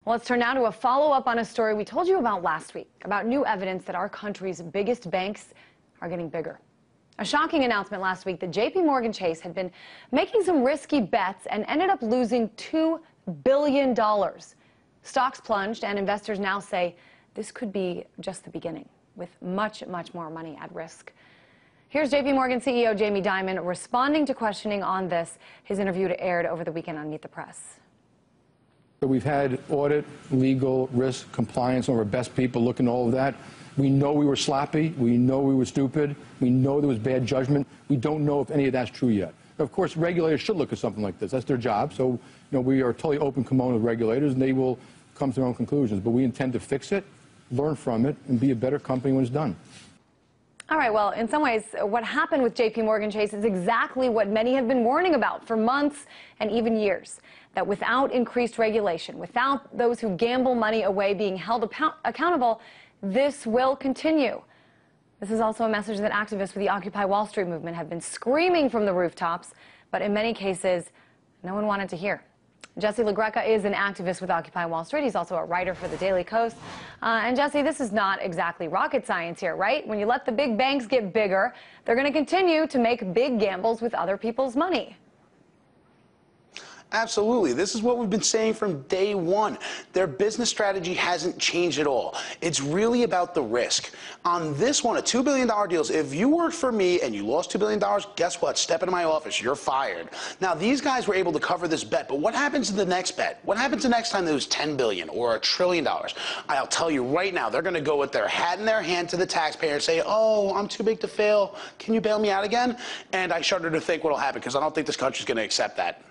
Well, let's turn now to a follow-up on a story we told you about last week, about new evidence that our country's biggest banks are getting bigger. A shocking announcement last week that JP Chase had been making some risky bets and ended up losing $2 billion. Stocks plunged, and investors now say this could be just the beginning, with much, much more money at risk. Here's JP CEO Jaime Dimon responding to questioning on this. His interview aired over the weekend on Meet the Press. We've had audit, legal, risk, compliance, some of our best people looking at all of that. We know we were sloppy. We know we were stupid. We know there was bad judgment. We don't know if any of that's true yet. Of course, regulators should look at something like this. That's their job. So, we are totally open kimono with regulators, and they will come to their own conclusions. But we intend to fix it, learn from it, and be a better company when it's done. All right, well, in some ways, what happened with JP Chase is exactly what many have been warning about for months and even years, that without increased regulation, without those who gamble money away being held accountable, this will continue. This is also a message that activists with the Occupy Wall Street movement have been screaming from the rooftops, but in many cases, no one wanted to hear. Jesse LaGreca is an activist with Occupy Wall Street. He's also a writer for the Daily Kos. And Jesse, this is not exactly rocket science here, right? When you let the big banks get bigger, they're going to continue to make big gambles with other people's money. Absolutely. This is what we've been saying from day one. Their business strategy hasn't changed at all. It's really about the risk. On this one, a $2 billion deal, if you worked for me and you lost $2 billion, guess what? Step into my office. You're fired. Now, these guys were able to cover this bet, but what happens to the next bet? What happens the next time there's $10 billion or $1 trillion? I'll tell you right now, they're going to go with their hat in their hand to the taxpayer and say, oh, I'm too big to fail. Can you bail me out again? And I shudder to think what will happen, because I don't think this country's going to accept that.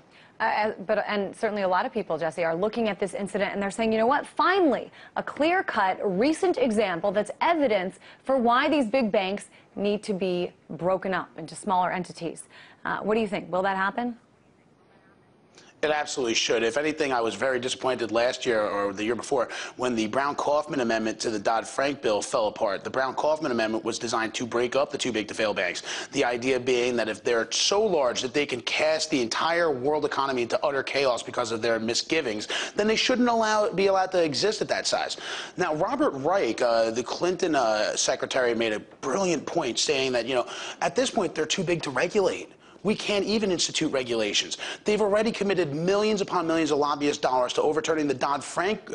And certainly a lot of people, Jesse, are looking at this incident and they're saying, you know what, finally, a clear-cut, recent example that's evidence for why these big banks need to be broken up into smaller entities. What do you think? Will that happen? It absolutely should. If anything, I was very disappointed last year or the year before when the Brown-Kaufman amendment to the Dodd-Frank bill fell apart. The Brown-Kaufman amendment was designed to break up the too-big-to-fail banks. The idea being that if they're so large that they can cast the entire world economy into utter chaos because of their misgivings, then they shouldn't be allowed to exist at that size. Now, Robert Reich, the Clinton secretary, made a brilliant point saying that, at this point, they're too big to regulate. We can't even institute regulations. They've already committed millions upon millions of lobbyist dollars to overturning the Dodd-Frank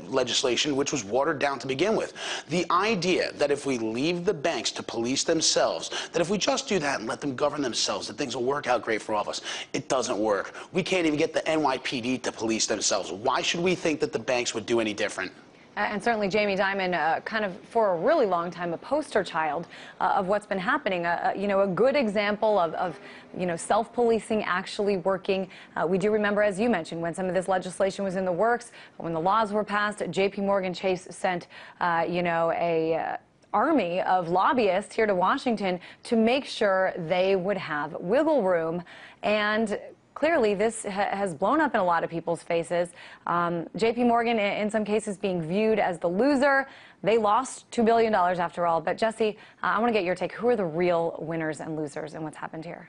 legislation, which was watered down to begin with. The idea that if we leave the banks to police themselves, that if we just do that and let them govern themselves, that things will work out great for all of us, it doesn't work. We can't even get the NYPD to police themselves. Why should we think that the banks would do any different? And certainly Jaime Dimon, kind of for a really long time, a poster child of what's been happening. A good example of self-policing actually working. We do remember, as you mentioned, when some of this legislation was in the works, when the laws were passed, JP Chase sent, a army of lobbyists here to Washington to make sure they would have wiggle room. And clearly, this has blown up in a lot of people's faces. JP in some cases, being viewed as the loser. They lost $2 billion after all. But, Jesse, I want to get your take. Who are the real winners and losers in what's happened here?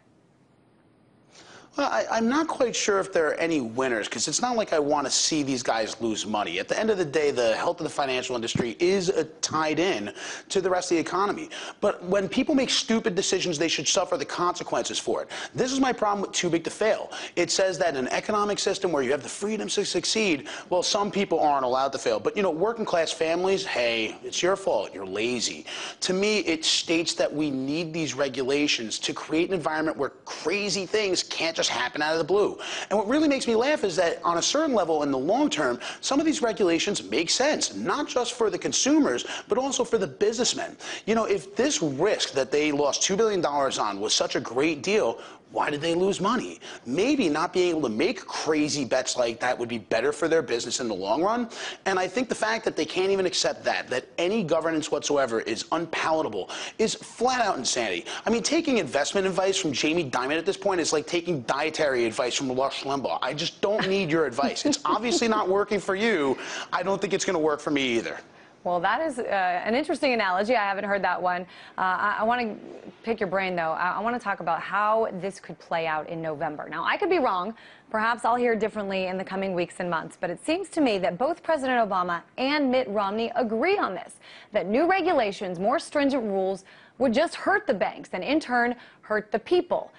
Well, I'm not quite sure if there are any winners, because it's not like I want to see these guys lose money. At the end of the day, the health of the financial industry is tied in to the rest of the economy. But when people make stupid decisions, they should suffer the consequences for it. This is my problem with too big to fail. It says that in an economic system where you have the freedom to succeed, well, some people aren't allowed to fail. But, working class families, hey, it's your fault. You're lazy. To me, it states that we need these regulations to create an environment where crazy things can't just happen out of the blue. And what really makes me laugh is that on a certain level in the long term, some of these regulations make sense, not just for the consumers, but also for the businessmen. If this risk that they lost $2 billion on was such a great deal, why did they lose money? Maybe not being able to make crazy bets like that would be better for their business in the long run. And I think the fact that they can't even accept that any governance whatsoever is unpalatable, is flat out insanity. I mean, taking investment advice from Jaime Dimon at this point is like taking dietary advice from Rush Limbaugh. I just don't need your advice. It's obviously not working for you. I don't think it's going to work for me either. Well, that is an interesting analogy. I haven't heard that one. I want to pick your brain, though. I want to talk about how this could play out in November. Now, I could be wrong. Perhaps I'll hear differently in the coming weeks and months. But it seems to me that both President Obama and Mitt Romney agree on this, that new regulations, more stringent rules, would just hurt the banks and, in turn, hurt the people.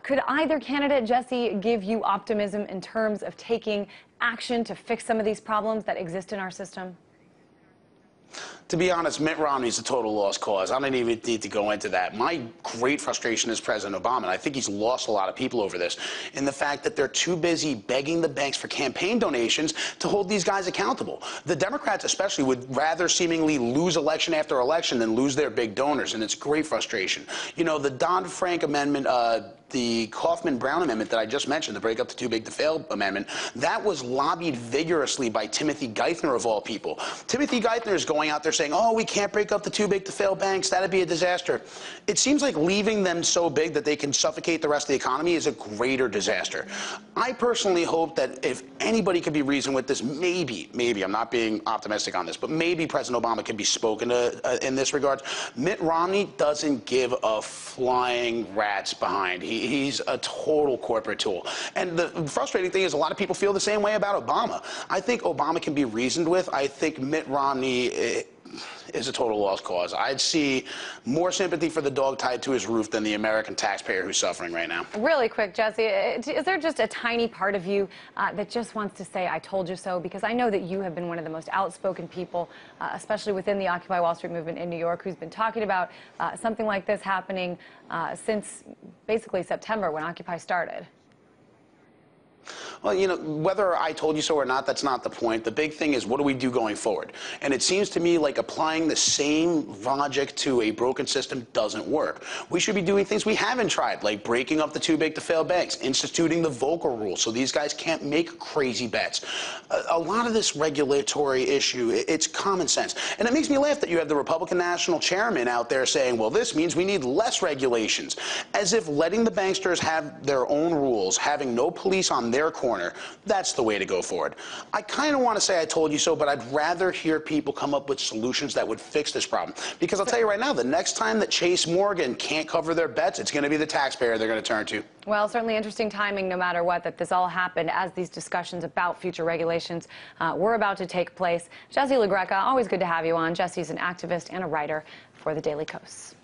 Could either candidate, Jesse, give you optimism in terms of taking action to fix some of these problems that exist in our system? To be honest, Mitt Romney's a total lost cause. I don't even need to go into that. My great frustration is President Obama, and I think he's lost a lot of people over this, in the fact that they're too busy begging the banks for campaign donations to hold these guys accountable. The Democrats especially would rather seemingly lose election after election than lose their big donors, and it's great frustration. You know, the Dodd-Frank amendment, the Kaufman-Brown amendment that I just mentioned, the break up the too big to fail amendment, that was lobbied vigorously by Timothy Geithner, of all people. Timothy Geithner is going out there saying, oh, we can't break up the too big to fail banks. That'd be a disaster. It seems like leaving them so big that they can suffocate the rest of the economy is a greater disaster. I personally hope that if anybody could be reasoned with this, maybe, I'm not being optimistic on this, but maybe President Obama can be spoken to in this regard. Mitt Romney doesn't give a flying rat's behind. He's a total corporate tool. And the frustrating thing is a lot of people feel the same way about Obama. I think Obama can be reasoned with. I think Mitt Romney is a total lost cause. I'd see more sympathy for the dog tied to his roof than the American taxpayer who's suffering right now. Really quick, Jesse, is there just a tiny part of you that just wants to say, I told you so? Because I know that you have been one of the most outspoken people, especially within the Occupy Wall Street movement in New York, who's been talking about something like this happening since basically September when Occupy started. Well, you know, whether I told you so or not, that's not the point. The big thing is, what do we do going forward? And it seems to me like applying the same logic to a broken system doesn't work. We should be doing things we haven't tried, like breaking up the too big to fail banks, instituting the Volcker rule so these guys can't make crazy bets. A lot of this regulatory issue, it's common sense. And it makes me laugh that you have the Republican National Chairman out there saying, well, this means we need less regulations, as if letting the banksters have their own rules, having no police on their corner, that's the way to go forward. I kind of want to say I told you so, but I'd rather hear people come up with solutions that would fix this problem. Because I'll tell you right now, the next time that Chase Morgan can't cover their bets, it's going to be the taxpayer they're going to turn to. Well, certainly interesting timing, no matter what, that this all happened as these discussions about future regulations were about to take place. Jesse LaGreca, always good to have you on. Jesse's an activist and a writer for the Daily Kos.